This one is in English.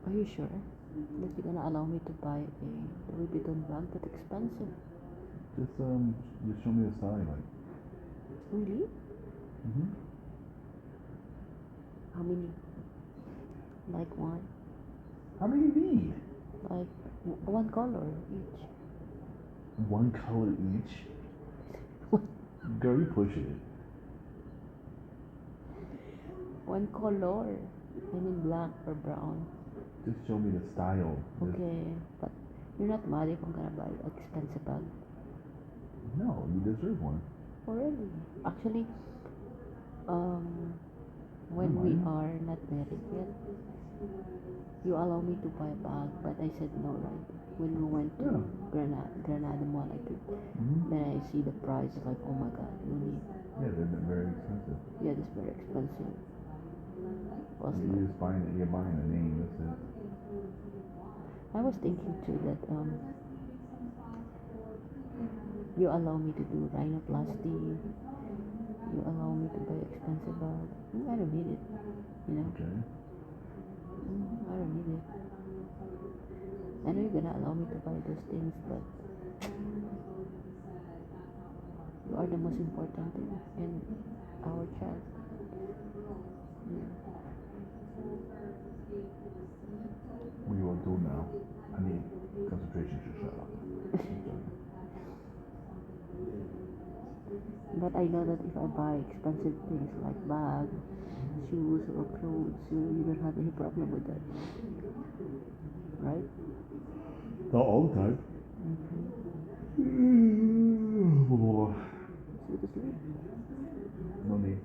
Are you sure that you're gonna allow me to buy a Louis Vuitton bag that expensive? Just show me the style, like. Really? Mm-hmm. How many? Like one? How many you need? Like one color each. One color each? Girl, you pushing it. One color. I mean black or brown. Just show me the style. Okay, but you're not mad if I'm gonna buy expensive bag. No, you deserve one. Oh really? Actually, um, when Don't we mind. are not married yet, you allow me to buy a bag, but I said no, right? When we went to Yeah. Granada Mall, I think. Mm-hmm. Then I see the price, like, oh my god, really? Yeah, they're very expensive. Yeah, this very expensive. Was You're just buying it. You're buying a name. That's it. I was thinking too that you allow me to do rhinoplasty. You allow me to buy expensive bag. I don't need it, you know. Okay. I don't need it. I know you're gonna allow me to buy those things, but you are the most important thing in our child. What do you want to do now? I need concentration to shut up. But I know that if I buy expensive things like bags, shoes, or clothes, you don't have any problem with that, right? Not all the time. Sleep is sleep. No need.